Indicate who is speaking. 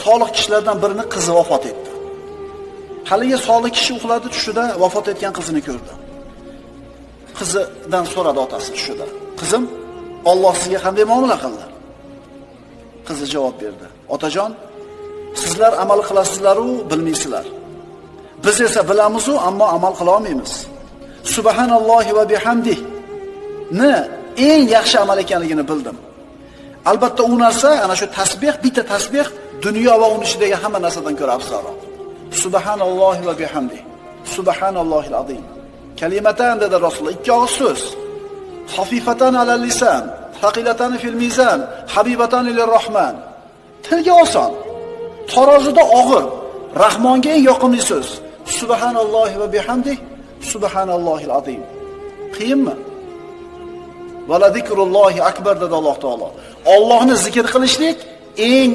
Speaker 1: solih kishilardan birining qizi vafot etdi. Haligi solih kishi uxladi, tushida vafot etgan qizini ko'rdi. Qizidan so'radi otasi tushida. Qizim, Alloh sizga qanday muomala qildi? Qizi javob berdi. Otajon, sizlar amal qilasizlar-u, bilmaysizlar. Biz esa bilamiz-u, ammo amal qila olmaymiz. Subhanallohi va bihamdihi ni eng yaxshi amal ekanligini bildim. Albatta u narsa, ana shu tasbih, bitta tasbih dunyo va uning ichidagi hamma narsadan ko'ra afzalroq. Subhanallohi va bihamdihi. Subhanallohil azim. Kalimatan dedi Rasululloh, ikki og'iz so'z. Xafifatan alal lisan, thaqilatan fil mizan, habibatan ilir rahman. Tilga oson, tarozida og'ir, Rahmonga eng yoqimli so'z. Subhanallohi va bihamdihi, subhanallohil azim. Qiyinmi? Vala zikrullohi akbar dedi Alloh taolo. Allohni zikr qilishlik eng